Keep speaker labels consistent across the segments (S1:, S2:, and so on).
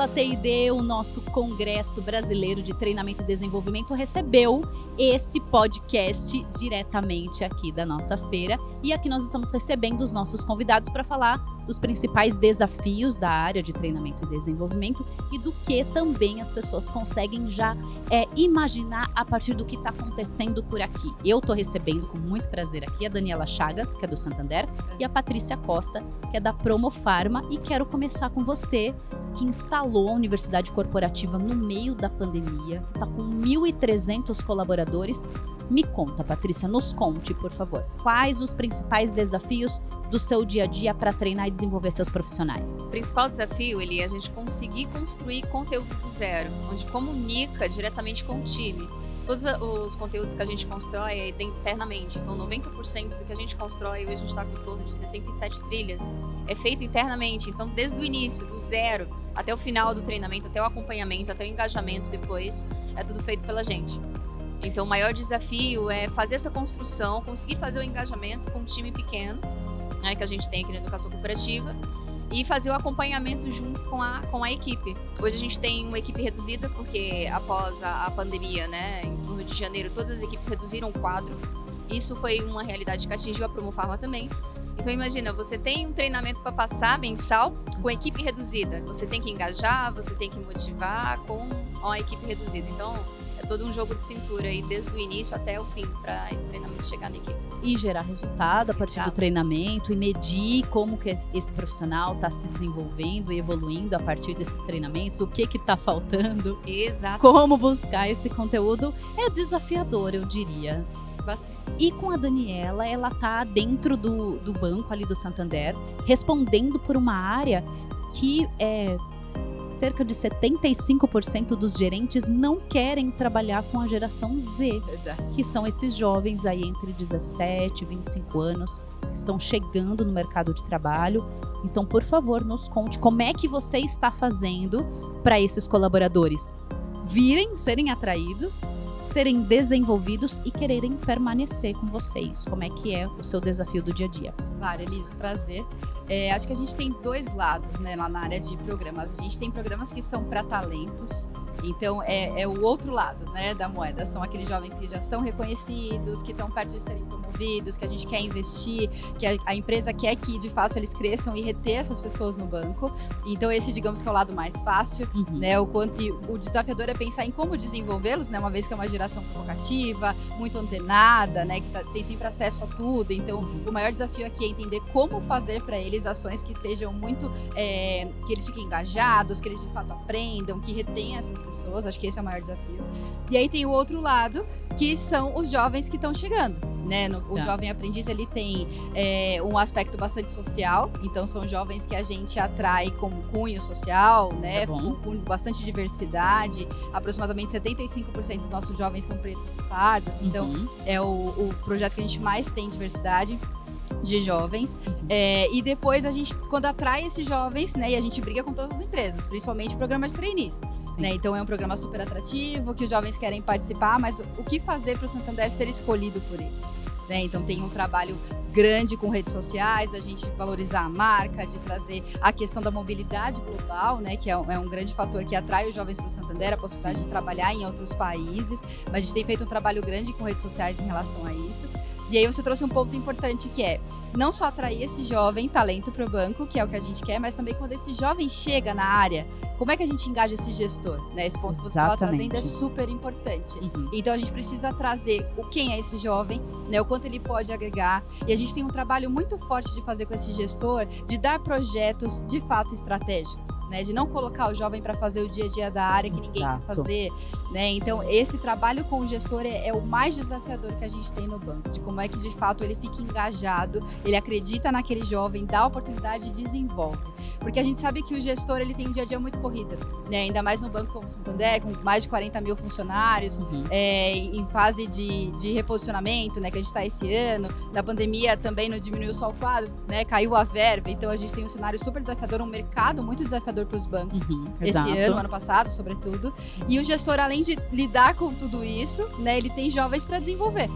S1: Escola TID, o nosso Congresso Brasileiro de Treinamento e Desenvolvimento, recebeu esse podcast diretamente aqui da nossa feira. E aqui nós estamos recebendo os nossos convidados para falar dos principais desafios da área de treinamento e desenvolvimento e do que também as pessoas conseguem já imaginar a partir do que está acontecendo por aqui. Eu estou recebendo com muito prazer aqui a Daniela Chagas, que é do Santander, e a Patrícia Costa, que é da Promofarma. E quero começar com você, que instalou a Universidade Corporativa no meio da pandemia, está com 1.300 colaboradores. Me conta, Patrícia, nos conte, por favor, quais os principais desafios do seu dia a dia para treinar e desenvolver seus profissionais?
S2: O principal desafio, Eli, é a gente conseguir construir conteúdos do zero, onde comunica diretamente com o time. Todos os conteúdos que a gente constrói é internamente, então 90% do que a gente constrói, hoje a gente está com em torno de 67 trilhas, é feito internamente. Então, desde o início, do zero, até o final do treinamento, até o acompanhamento, até o engajamento depois, é tudo feito pela gente. Então, o maior desafio é fazer essa construção, conseguir fazer o engajamento com um time pequeno, né, que a gente tem aqui na Educação Cooperativa, e fazer o acompanhamento junto com a equipe. Hoje a gente tem uma equipe reduzida, porque após a pandemia, né, em torno de janeiro, todas as equipes reduziram o quadro. Isso foi uma realidade que atingiu a Promofarma também. Então imagina, você tem um treinamento para passar mensal com a equipe reduzida. Você tem que engajar, você tem que motivar com a equipe reduzida. Então é todo um jogo de cintura aí, desde o início até o fim, para esse treinamento chegar na equipe.
S1: E gerar resultado a partir do treinamento e medir como que esse profissional está se desenvolvendo e evoluindo a partir desses treinamentos, o que está faltando.
S2: Exato.
S1: Como buscar esse conteúdo é desafiador, eu diria.
S2: Bastante.
S1: E com a Daniela, ela tá dentro do banco ali do Santander, respondendo por uma área que cerca de 75% dos gerentes não querem trabalhar com a geração Z,
S2: Verdade.
S1: Que são esses jovens aí entre 17 e 25 anos, que estão chegando no mercado de trabalho. Então, por favor, nos conte como é que você está fazendo para esses colaboradores serem atraídos, serem desenvolvidos e quererem permanecer com vocês. Como é que é o seu desafio do dia a dia?
S3: Claro, Elise, prazer. Acho que a gente tem dois lados, né, lá na área de programas. A gente tem programas que são para talentos, então é o outro lado, né, da moeda. São aqueles jovens que já são reconhecidos, que estão perto de serem promovidos, que a gente quer investir, que a empresa quer que de fato eles cresçam e reter essas pessoas no banco. Então esse, digamos que é o lado mais fácil, né? O desafiador é pensar em como desenvolvê-los, né, uma vez que é uma geração provocativa, muito antenada, né, que tem sempre acesso a tudo. Então o maior desafio aqui é entender como fazer para eles ações que sejam muito, que eles fiquem engajados, que eles de fato aprendam, que retenham essas pessoas. Acho que esse é o maior desafio. E aí tem o outro lado, que são os jovens que estão chegando, né? O jovem aprendiz, ele tem um aspecto bastante social, então são jovens que a gente atrai com cunho social, né? Com bastante diversidade. Aproximadamente 75% dos nossos jovens são pretos e pardos, então é o projeto que a gente mais tem diversidade de jovens. E depois a gente, quando atrai esses jovens, né, e a gente briga com todas as empresas, principalmente programas de trainees, né? Então é um programa super atrativo, que os jovens querem participar, mas o que fazer para o Santander ser escolhido por eles, né? Então tem um trabalho grande com redes sociais, da gente valorizar a marca, de trazer a questão da mobilidade global, né, que é um grande fator que atrai os jovens para o Santander, a possibilidade de trabalhar em outros países, mas a gente tem feito um trabalho grande com redes sociais em relação a isso. E aí você trouxe um ponto importante, que é não só atrair esse jovem talento para o banco, que é o que a gente quer, mas também quando esse jovem chega na área, como é que a gente engaja esse gestor, né? Esse ponto que você estava trazendo é super importante. Então a gente precisa trazer quem é esse jovem, né? O quanto ele pode agregar. E a gente tem um trabalho muito forte de fazer com esse gestor, de dar projetos de fato estratégicos, né? De não colocar o jovem para fazer o dia a dia da área que ninguém quer fazer, né? Então esse trabalho com o gestor é o mais desafiador que a gente tem no banco, de como é que de fato ele fica engajado, ele acredita naquele jovem, dá oportunidade e desenvolve. Porque a gente sabe que o gestor, ele tem um dia a dia muito corrido, né? Ainda mais no banco como o Santander, com mais de 40 mil funcionários, em fase de reposicionamento, né? Que a gente está esse ano. Na pandemia também não diminuiu só o quadro, né? Caiu a verba, então a gente tem um cenário super desafiador, um mercado muito desafiador para os bancos esse ano passado, sobretudo. E o gestor, além de lidar com tudo isso, né? Ele tem jovens para desenvolver.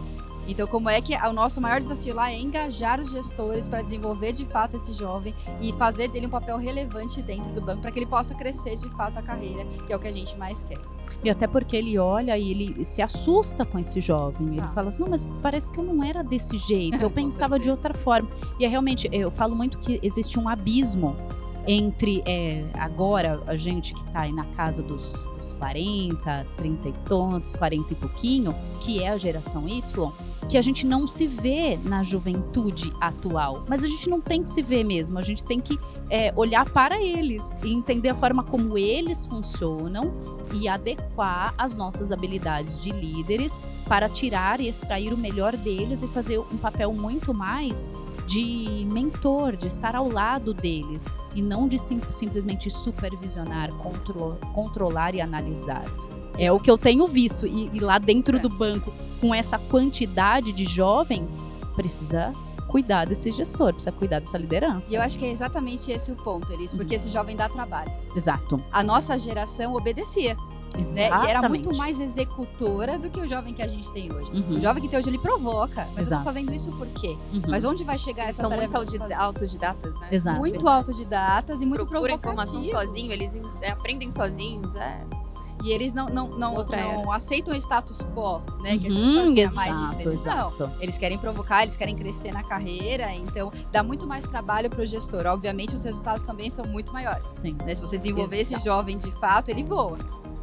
S3: Então, como é que o nosso maior desafio lá é engajar os gestores para desenvolver de fato esse jovem e fazer dele um papel relevante dentro do banco para que ele possa crescer de fato a carreira, que é o que a gente mais quer.
S1: E até porque ele olha e ele se assusta com esse jovem. Ele fala assim, não, mas parece que eu não era desse jeito, eu pensava de outra forma. E é realmente, eu falo muito que existe um abismo entre agora a gente que está aí na casa dos 40, 30 e tantos, 40 e pouquinho, que é a geração Y, que a gente não se vê na juventude atual. Mas a gente não tem que se ver mesmo, a gente tem que olhar para eles e entender a forma como eles funcionam e adequar as nossas habilidades de líderes para tirar e extrair o melhor deles e fazer um papel muito mais de mentor, de estar ao lado deles e não de simplesmente supervisionar, controlar e analisar. É o que eu tenho visto e lá dentro do banco, com essa quantidade de jovens, precisa cuidar desse gestor, precisa cuidar dessa liderança.
S3: E eu acho que é exatamente esse o ponto, Elis, porque esse jovem dá trabalho.
S1: Exato.
S3: A nossa geração obedecia. Né? E era muito mais executora do que o jovem que a gente tem hoje. O jovem que tem hoje, ele provoca. Mas eu tô fazendo isso por quê? Mas onde vai chegar essa tarefa?
S2: São muito autodidatas, né?
S1: Exato.
S3: Muito autodidatas e muito provocativos.
S2: Procuram informação sozinho, eles aprendem sozinhos,
S3: E eles não aceitam o status quo, né? Que
S1: Exato.
S3: Eles querem provocar, eles querem crescer na carreira, então dá muito mais trabalho para o gestor. Obviamente, os resultados também são muito maiores.
S1: Sim.
S3: Né? Se você desenvolver esse jovem de fato, ele voa.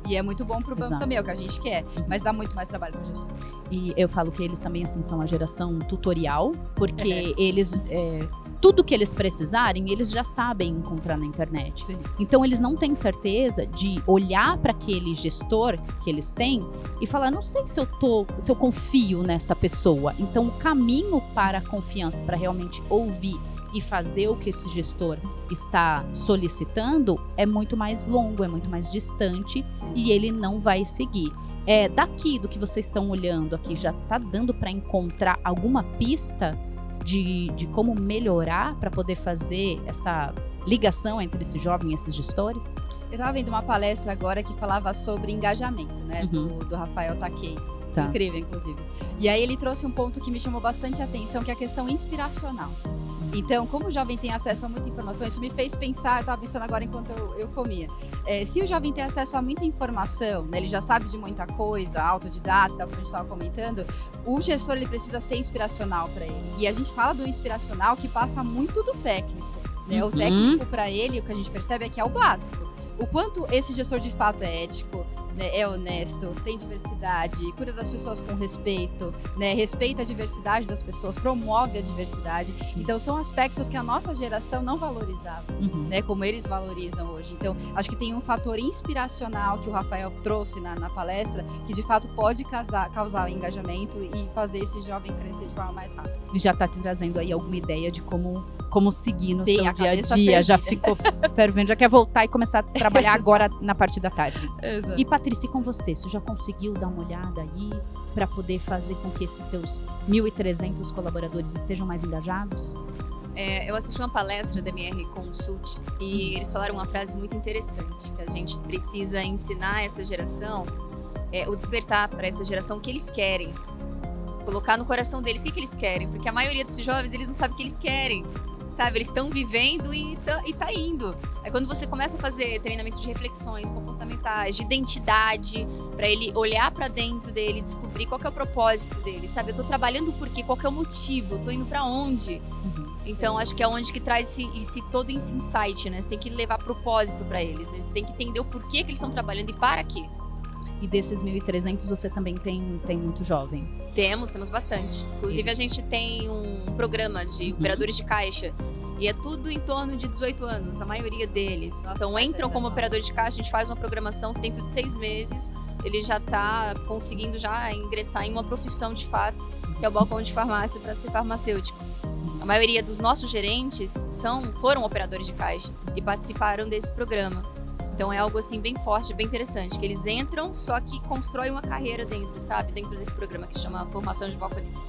S3: E é muito bom pro banco também, é o que a gente quer. Mas dá muito mais trabalho pro gestor.
S1: E eu falo que eles também, assim, são a geração tutorial, porque eles... tudo que eles precisarem, eles já sabem encontrar na internet.
S3: Sim.
S1: Então, eles não têm certeza de olhar para aquele gestor que eles têm e falar, não sei se eu confio nessa pessoa. Então, o caminho para a confiança, para realmente ouvir e fazer o que esse gestor está solicitando é muito mais longo, é muito mais distante. Sim. E ele não vai seguir. Daqui do que vocês estão olhando aqui, já está dando para encontrar alguma pista de como melhorar para poder fazer essa ligação entre esse jovem e esses gestores?
S3: Eu estava vendo uma palestra agora que falava sobre engajamento, né, do Rafael Takei. Tá. Incrível, inclusive. E aí ele trouxe um ponto que me chamou bastante atenção, que é a questão inspiracional. Então, como o jovem tem acesso a muita informação, isso me fez pensar, eu estava pensando agora enquanto eu comia. Se o jovem tem acesso a muita informação, né, ele já sabe de muita coisa, autodidata, como a gente estava comentando, o gestor ele precisa ser inspiracional para ele. E a gente fala do inspiracional que passa muito do técnico. Né? O técnico, para ele, o que a gente percebe é que é o básico. O quanto esse gestor de fato é ético, né, é honesto, tem diversidade, cuida das pessoas com respeito, né, respeita a diversidade das pessoas, promove a diversidade. Então, são aspectos que a nossa geração não valorizava, né, como eles valorizam hoje. Então, acho que tem um fator inspiracional que o Rafael trouxe na palestra, que de fato pode causar engajamento e fazer esse jovem crescer de forma mais rápida.
S1: E já está te trazendo aí alguma ideia de como seguir no seu dia a dia,
S3: fervida.
S1: Já ficou fervendo, já quer voltar e começar a trabalhar agora na parte da tarde.
S3: Exato.
S1: E Patrícia, com você já conseguiu dar uma olhada aí para poder fazer com que esses seus 1.300 colaboradores estejam mais engajados?
S2: Eu assisti uma palestra da MR Consult e eles falaram uma frase muito interessante, que a gente precisa ensinar essa geração, o despertar para essa geração o que eles querem. Colocar no coração deles o que eles querem, porque a maioria desses jovens, eles não sabem o que eles querem. Sabe, eles estão vivendo e tá indo. Aí quando você começa a fazer treinamento de reflexões comportamentais, de identidade, para ele olhar para dentro dele, descobrir qual que é o propósito dele, sabe? Eu tô trabalhando por quê? Qual que é o motivo? Eu tô indo para onde? Então, acho que é onde que traz todo esse insight, né? Você tem que levar propósito para eles. Eles têm que entender o porquê que eles estão trabalhando e para quê.
S1: E desses 1.300 você também tem muitos jovens?
S2: Temos bastante. Inclusive, a gente tem um programa de operadores de caixa. E é tudo em torno de 18 anos, a maioria deles. Nossa, então entram como operadores de caixa, a gente faz uma programação que dentro de 6 meses ele já está conseguindo já ingressar em uma profissão de fato, que é o balcão de farmácia para ser farmacêutico. A maioria dos nossos gerentes foram operadores de caixa e participaram desse programa. Então é algo assim bem forte, bem interessante, que eles entram, só que constroem uma carreira dentro, sabe? Dentro desse programa que se chama Formação de Balconista.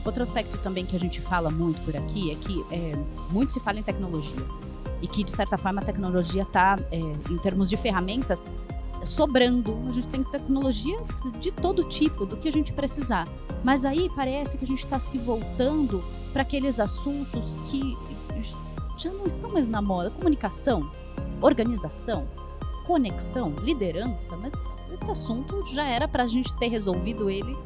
S1: Outro aspecto também que a gente fala muito por aqui é que muito se fala em tecnologia. E que, de certa forma, a tecnologia está, em termos de ferramentas, sobrando, a gente tem tecnologia de todo tipo, do que a gente precisar. Mas aí parece que a gente está se voltando para aqueles assuntos que já não estão mais na moda. Comunicação, organização, conexão, liderança, mas esse assunto já era para a gente ter resolvido ele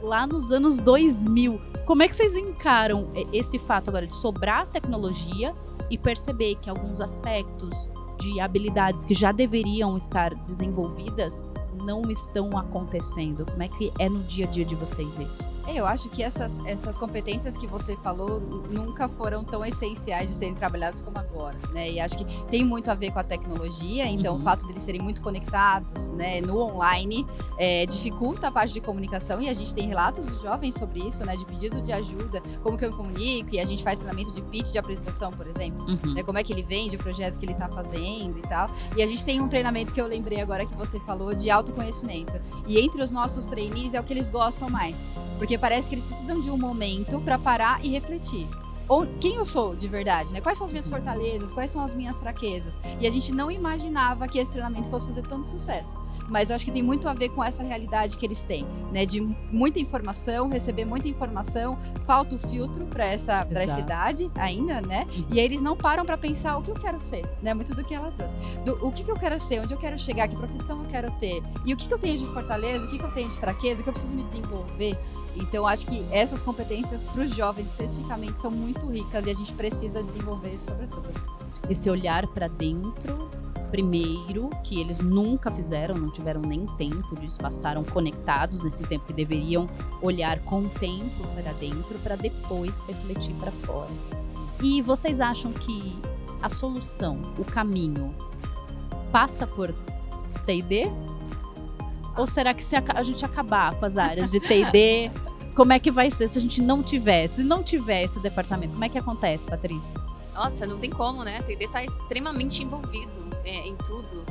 S1: lá nos anos 2000. Como é que vocês encaram esse fato agora de sobrar tecnologia e perceber que alguns aspectos de habilidades que já deveriam estar desenvolvidas não estão acontecendo? Como é que é no dia a dia de vocês isso?
S3: Eu acho que essas competências que você falou nunca foram tão essenciais de serem trabalhadas como agora, né? E acho que tem muito a ver com a tecnologia, então o fato deles serem muito conectados, né, no online, dificulta a parte de comunicação, e a gente tem relatos de jovens sobre isso, né, de pedido de ajuda, como que eu me comunico, e a gente faz treinamento de pitch de apresentação, por exemplo, né, como é que ele vende o projeto que ele está fazendo e tal. E a gente tem um treinamento que eu lembrei agora que você falou de autoconhecimento. E entre os nossos trainees é o que eles gostam mais, porque parece que eles precisam de um momento para parar e refletir. Ou quem eu sou de verdade, né? Quais são as minhas fortalezas, quais são as minhas fraquezas? E a gente não imaginava que esse treinamento fosse fazer tanto sucesso. Mas eu acho que tem muito a ver com essa realidade que eles têm, né? De muita informação, receber muita informação, falta o filtro para essa idade ainda, né? E aí eles não param para pensar o que eu quero ser, né? Muito do que ela trouxe. O que eu quero ser, onde eu quero chegar, que profissão eu quero ter, e o que eu tenho de fortaleza, o que eu tenho de fraqueza, o que eu preciso me desenvolver. Então, acho que essas competências para os jovens especificamente são muito ricas e a gente precisa desenvolver isso sobretudo.
S1: Esse olhar para dentro, primeiro, que eles nunca fizeram, não tiveram nem tempo disso, passaram conectados nesse tempo que deveriam olhar com tempo para dentro para depois refletir para fora. E vocês acham que a solução, o caminho, passa por T&D? Ou será que se a gente acabar com as áreas de T&D, como é que vai ser se a gente não tivesse? Se não tivesse o departamento, como é que acontece, Patrícia?
S2: Nossa, não tem como, né? A T&D está extremamente envolvido em tudo.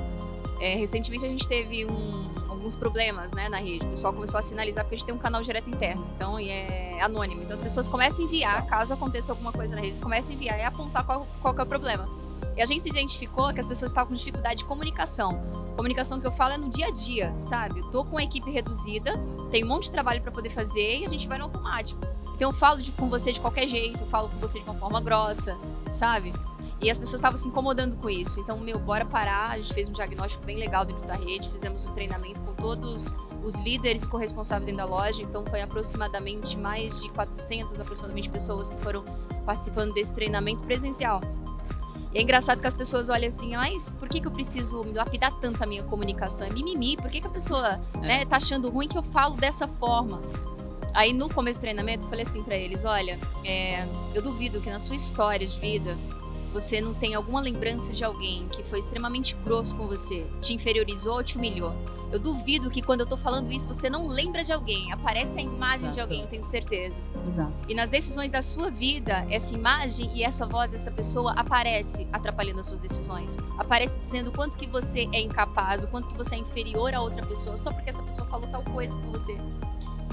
S2: Recentemente a gente teve alguns problemas, né, na rede. O pessoal começou a sinalizar porque a gente tem um canal direto interno, então é anônimo. Então as pessoas começam a enviar, caso aconteça alguma coisa na rede, eles começam a enviar e apontar qual que é o problema. E a gente identificou que as pessoas estavam com dificuldade de comunicação. Comunicação que eu falo é no dia a dia, sabe? Eu tô com a equipe reduzida, tem um monte de trabalho para poder fazer e a gente vai no automático. Então eu falo com você de qualquer jeito, eu falo com você de uma forma grossa, sabe? E as pessoas estavam se incomodando com isso. Então, bora parar. A gente fez um diagnóstico bem legal dentro da rede, fizemos um treinamento com todos os líderes e corresponsáveis dentro da loja. Então, foi aproximadamente mais de 400 pessoas que foram participando desse treinamento presencial. E é engraçado que as pessoas olham assim, mas por que eu preciso me lapidar tanto a minha comunicação? É mimimi, por que a pessoa né, tá achando ruim que eu falo dessa forma? Aí no começo do treinamento eu falei assim pra eles, olha, eu duvido que na sua história de vida você não tenha alguma lembrança de alguém que foi extremamente grosso com você, te inferiorizou ou te humilhou. Eu duvido que quando eu tô falando isso você não lembra de alguém, aparece a imagem de alguém, eu tenho certeza.
S1: Exato.
S2: E nas decisões da sua vida, essa imagem e essa voz dessa pessoa aparece atrapalhando as suas decisões. Aparece dizendo o quanto que você é incapaz, o quanto que você é inferior a outra pessoa, só porque essa pessoa falou tal coisa com você.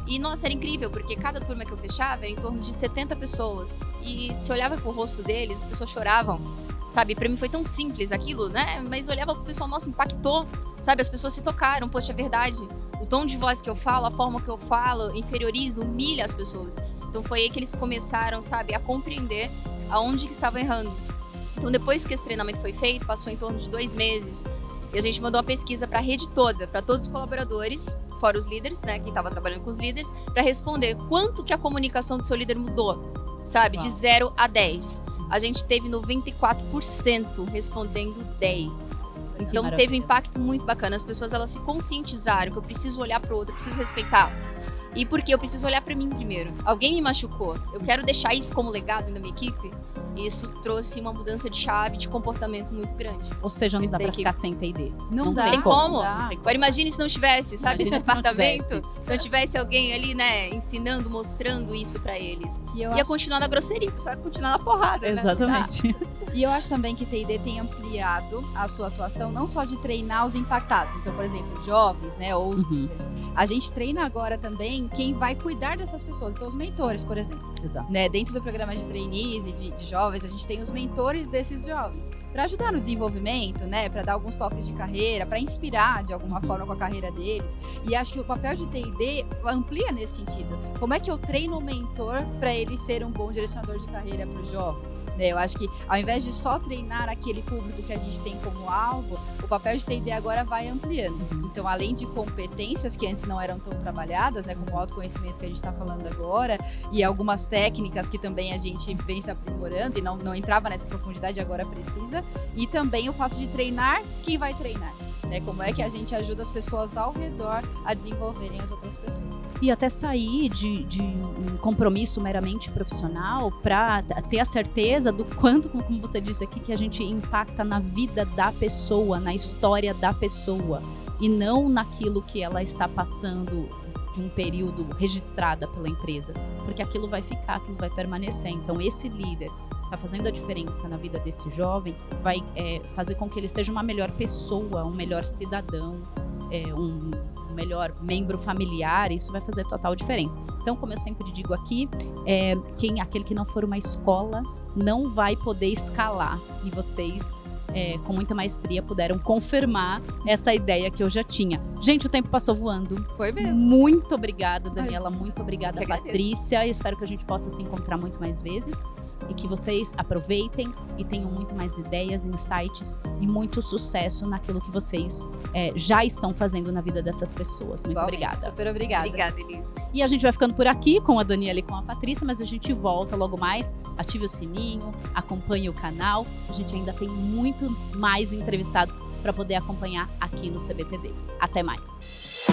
S2: E, nossa, era incrível, porque cada turma que eu fechava era em torno de 70 pessoas. E se olhava pro rosto deles, as pessoas choravam, sabe? Pra mim foi tão simples aquilo, né? Mas olhava pro pessoal, nossa, impactou, sabe? As pessoas se tocaram, poxa, é verdade. O tom de voz que eu falo, a forma que eu falo, inferioriza, humilha as pessoas. Então foi aí que eles começaram, sabe, a compreender aonde que estavam errando. Então depois que esse treinamento foi feito, passou em torno de 2 meses, e a gente mandou uma pesquisa para a rede toda, para todos os colaboradores, fora os líderes, né, quem estava trabalhando com os líderes, para responder quanto que a comunicação do seu líder mudou, sabe, de 0 a 10. A gente teve 94% respondendo 10. Então teve um impacto muito bacana. As pessoas elas se conscientizaram que eu preciso olhar para o outro, eu preciso respeitar. E porque eu preciso olhar para mim primeiro. Alguém me machucou, eu quero deixar isso como legado na minha equipe. E isso trouxe uma mudança de chave, de comportamento muito grande.
S1: Ou seja, não dá pra ficar sem T&D.
S2: Não dá. Tem como. Agora imagine se não tivesse, sabe, esse departamento. Se não tivesse alguém ali, né, ensinando, mostrando isso pra eles. Ia continuar na grosseria, o pessoal ia continuar na porrada,
S1: exatamente.
S2: Né?
S3: E eu acho também que T&D tem ampliado a sua atuação, não só de treinar os impactados. Então, por exemplo, jovens, né, ou os líderes. A gente treina agora também quem vai cuidar dessas pessoas. Então, os mentores, por exemplo.
S1: Exato.
S3: Né? Dentro do programa de trainees e de jovens, a gente tem os mentores desses jovens. Para ajudar no desenvolvimento, né? Para dar alguns toques de carreira, para inspirar de alguma forma com a carreira deles. E acho que o papel de T&D amplia nesse sentido. Como é que eu treino o mentor para ele ser um bom direcionador de carreira para o jovem? Eu acho que ao invés de só treinar aquele público que a gente tem como alvo, o papel de T&D agora vai ampliando. Então, além de competências que antes não eram tão trabalhadas, né, como o autoconhecimento que a gente está falando agora, e algumas técnicas que também a gente vem se aprimorando e não entrava nessa profundidade, agora precisa, e também o fato de treinar quem vai treinar. Como é que a gente ajuda as pessoas ao redor a desenvolverem as outras pessoas.
S1: E até sair de um compromisso meramente profissional para ter a certeza do quanto, como você disse aqui, que a gente impacta na vida da pessoa, na história da pessoa, e não naquilo que ela está passando de um período registrada pela empresa, porque aquilo vai ficar, aquilo vai permanecer. Então, esse líder está fazendo a diferença na vida desse jovem, vai fazer com que ele seja uma melhor pessoa, um melhor cidadão, um melhor membro familiar. Isso vai fazer total diferença. Então, como eu sempre digo aqui, aquele que não for uma escola não vai poder escalar, e vocês com muita maestria puderam confirmar essa ideia que eu já tinha. Gente, o tempo passou voando.
S3: Foi mesmo.
S1: Muito obrigada, Daniela. Muito obrigada, Patrícia. Eu espero que a gente possa se encontrar muito mais vezes e que vocês aproveitem e tenham muito mais ideias, insights e muito sucesso naquilo que vocês já estão fazendo na vida dessas pessoas. Muito obrigada.
S3: Super obrigada.
S2: Obrigada, Elis.
S1: E a gente vai ficando por aqui com a Daniela e com a Patrícia, mas a gente volta logo mais. Ative o sininho, acompanhe o canal. A gente ainda tem muito mais entrevistados para poder acompanhar aqui no CBTD. Até mais.